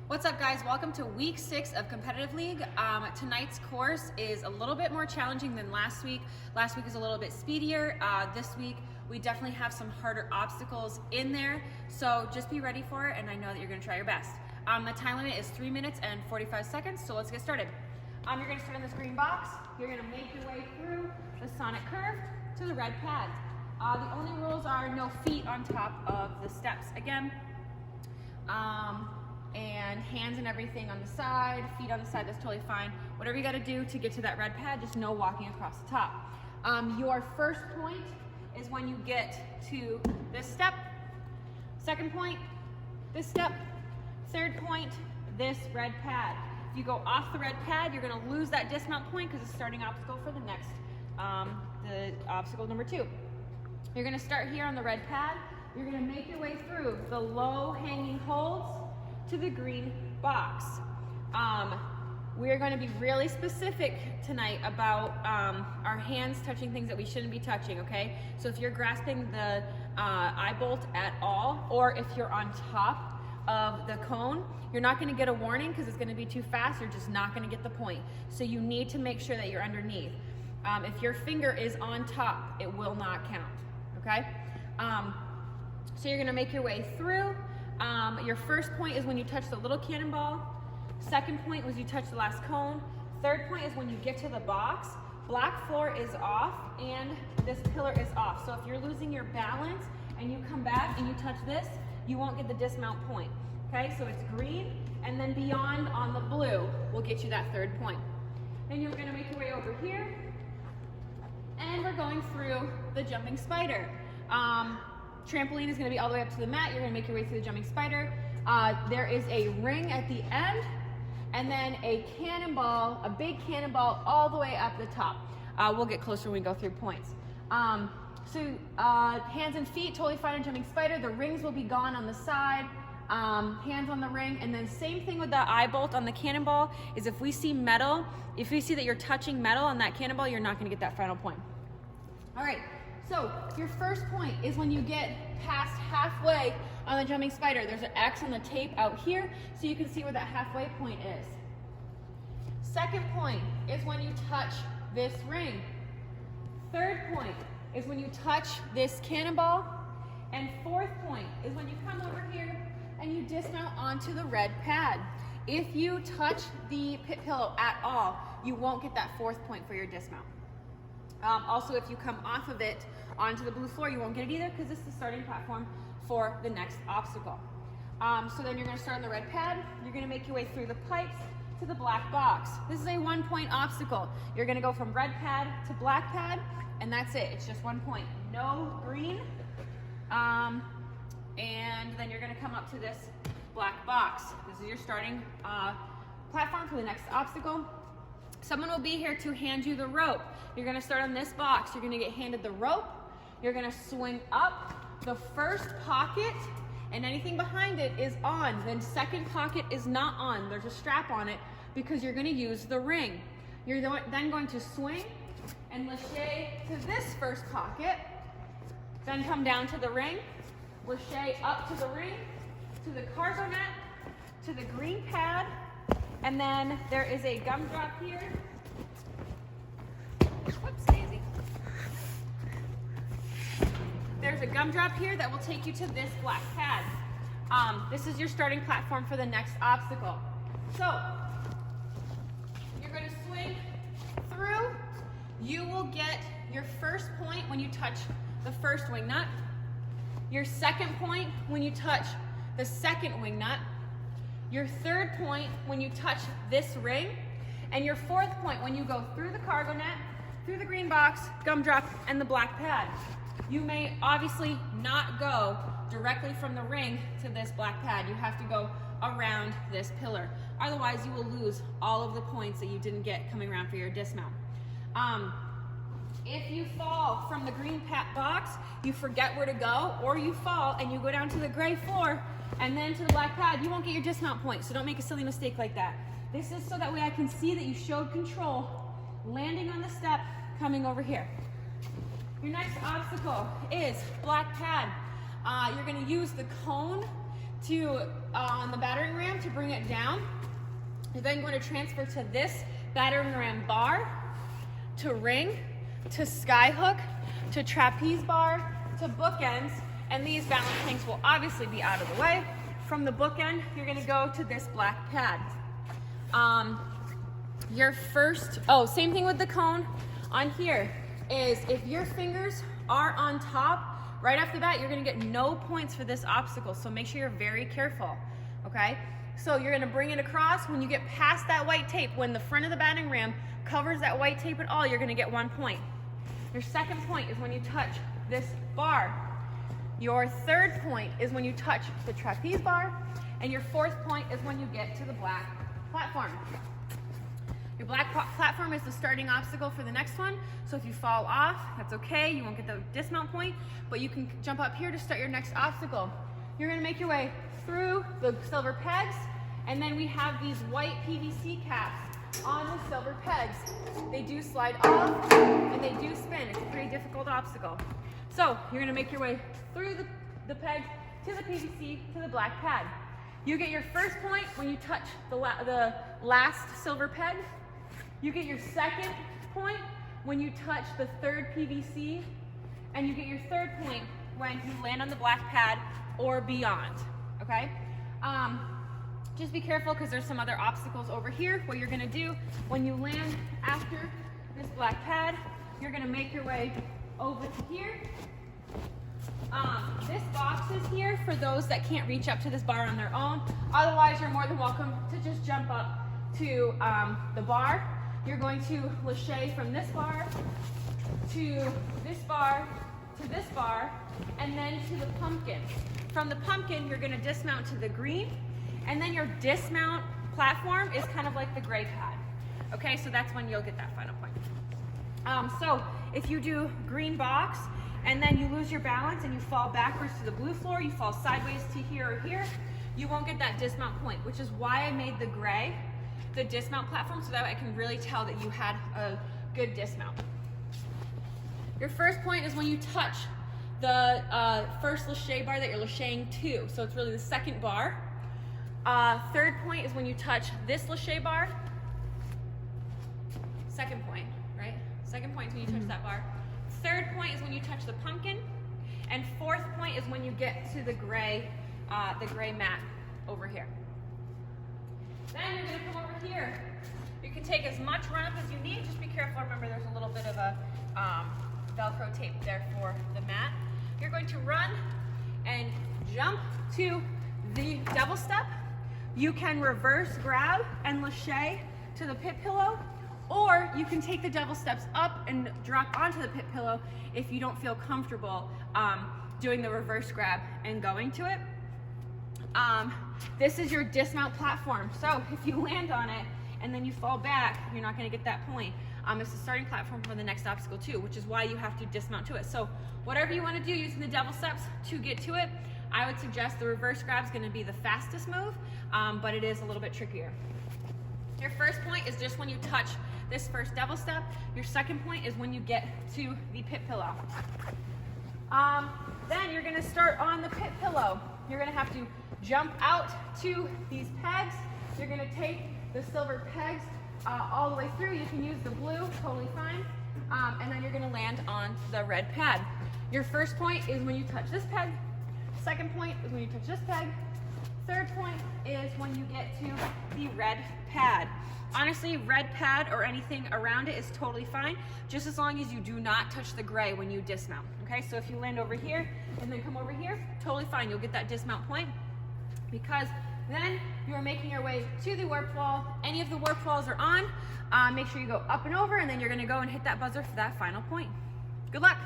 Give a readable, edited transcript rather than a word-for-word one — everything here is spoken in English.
What's up, guys? Welcome to week 6 of Competitive League. Tonight's course is a little bit more challenging than last week. Last week was a little bit speedier. This week we definitely have some harder obstacles in there, so just be ready for it, and I know that you're going to try your best. The time limit is 3 minutes and 45 seconds, so let's get started. You're going to start in this green box. You're going to make your way through the sonic curve to the red pad. The only rules are no feet on top of the steps again. And hands and everything on the side, feet on the side, that's totally fine. Whatever you gotta do to get to that red pad, just no walking across the top. Your first point is when you get to this step. Second point, this step. Third point, this red pad. If you go off the red pad, you're gonna lose that dismount point because it's starting obstacle for the next, the obstacle number 2. You're gonna start here on the red pad. You're gonna make your way through the low hanging holds to the green box. We are going to be really specific tonight about our hands touching things that we shouldn't be touching, okay? So if you're grasping the eye bolt at all, or if you're on top of the cone, you're not going to get a warning because it's going to be too fast. You're just not going to get the point. So you need to make sure that you're underneath. If your finger is on top, it will not count, okay? So you're going to make your way through. Your first point is when you touch the little cannonball. Second point was you touch the last cone. Third point is when you get to the box. Black floor is off and this pillar is off. So if you're losing your balance and you come back and you touch this, you won't get the dismount point. Okay, so it's green, and then beyond on the blue will get you that third point. Then you're gonna make your way over here, and we're going through the jumping spider. Trampoline is going to be all the way up to the mat. You're going to make your way through the jumping spider. There is a ring at the end, and then a cannonball, a big cannonball all the way up the top. We'll get closer when we go through points. Hands and feet, totally fine on jumping spider. The rings will be gone on the side. Hands on the ring, and then same thing with the eye bolt on the cannonball is if we see metal, if we see that you're touching metal on that cannonball, you're not going to get that final point. All right. So your first point is when you get past halfway on the jumping spider. There's an X on the tape out here so you can see where that halfway point is. Second point is when you touch this ring. Third point is when you touch this cannonball. And fourth point is when you come over here and you dismount onto the red pad. If you touch the pit pillow at all, you won't get that fourth point for your dismount. Also, if you come off of it onto the blue floor, you won't get it either because this is the starting platform for the next obstacle. So then you're going to start on the red pad. You're going to make your way through the pipes to the black box. This is a 1-point obstacle. You're going to go from red pad to black pad, and that's it. It's just 1 point. No green. And then you're going to come up to this black box. This is your starting platform for the next obstacle. Someone will be here to hand you the rope. You're going to start on this box. You're going to get handed the rope. You're going to swing up. The first pocket and anything behind it is on. The second pocket is not on. There's a strap on it because you're going to use the ring. You're then going to swing and lâcher to this first pocket. Then come down to the ring. Lâcher up to the ring, to the cargo net, to the green pad. And then there is a gumdrop here. Whoops, Daisy. There's a gumdrop here that will take you to this black pad. This is your starting platform for the next obstacle. So, you're going to swing through. You will get your first point when you touch the first wing nut. Your second point when you touch the second wing nut. Your third point when you touch this ring, and your fourth point when you go through the cargo net, through the green box, gumdrop, and the black pad. You may obviously not go directly from the ring to this black pad. You have to go around this pillar. Otherwise, you will lose all of the points that you didn't get coming around for your dismount. If you fall from the green box, you forget where to go, or you fall and you go down to the gray floor, and then to the black pad, you won't get your dismount point, so don't make a silly mistake like that. This is so that way I can see that you showed control, landing on the step, coming over here. Your next obstacle is black pad. You're gonna use the cone to on the battering ram to bring it down. You're then going to transfer to this battering ram bar, to ring, to sky hook, to trapeze bar, to bookends, and these balance tanks will obviously be out of the way. From the bookend, you're gonna go to this black pad. Your first, same thing with the cone on here, is if your fingers are on top, right off the bat, you're gonna get no points for this obstacle, so make sure you're very careful, okay? So you're gonna bring it across. When you get past that white tape, when the front of the battering ram covers that white tape at all, you're gonna get 1 point. Your second point is when you touch this bar. Your third point is when you touch the trapeze bar, and your fourth point is when you get to the black platform. Your black platform is the starting obstacle for the next one, so if you fall off, that's okay, you won't get the dismount point, but you can jump up here to start your next obstacle. You're gonna make your way through the silver pegs, and then we have these white PVC caps on the silver pegs. They do slide off, and they do spin. It's a pretty difficult obstacle. So you're gonna make your way through the pegs to the PVC to the black pad. You get your first point when you touch the last silver peg. You get your second point when you touch the third PVC, and you get your third point when you land on the black pad or beyond, okay? Just be careful because there's some other obstacles over here. What you're gonna do when you land after this black pad, you're gonna make your way over to here. This box is here for those that can't reach up to this bar on their own. Otherwise, you're more than welcome to just jump up to the bar. You're going to lache from this bar to this bar to this bar, and then to the pumpkin. From the pumpkin, you're gonna dismount to the green, and then your dismount platform is kind of like the gray pad. Okay, so that's when you'll get that final point. So if you do green box, and then you lose your balance and you fall backwards to the blue floor, you fall sideways to here or here, you won't get that dismount point, which is why I made the gray the dismount platform, so that I can really tell that you had a good dismount. Your first point is when you touch the first lache bar that you're lacheing to, so it's really the second bar. Third point is when you touch this lache bar. Second point, right? Second point is when you touch that bar. Third point is when you touch the pumpkin, and fourth point is when you get to the gray mat over here. Then you're going to come over here. You can take as much run up as you need. Just be careful. Remember, there's a little bit of a Velcro tape there for the mat. You're going to run and jump to the double step. You can reverse grab and lache to the pit pillow, or you can take the double steps up and drop onto the pit pillow if you don't feel comfortable doing the reverse grab and going to it. This is your dismount platform. So if you land on it and then you fall back, you're not going to get that point. It's the starting platform for the next obstacle too, which is why you have to dismount to it. So whatever you want to do using the double steps to get to it, I would suggest the reverse grab is going to be the fastest move, but it is a little bit trickier. Your first point is just when you touch this first double step. Your second point is when you get to the pit pillow. Then you're going to start on the pit pillow. You're going to have to jump out to these pegs. You're going to take the silver pegs all the way through. You can use the blue, totally fine. And then you're going to land on the red pad. Your first point is when you touch this peg. Second point is when you touch this peg. Third point is when you get to the red pad. Honestly, red pad or anything around it is totally fine, just as long as you do not touch the gray when you dismount. Okay, so if you land over here and then come over here, totally fine. You'll get that dismount point, because then you are making your way to the warp wall. Any of the warp walls are on. Make sure you go up and over, and then you're going to go and hit that buzzer for that final point. Good luck.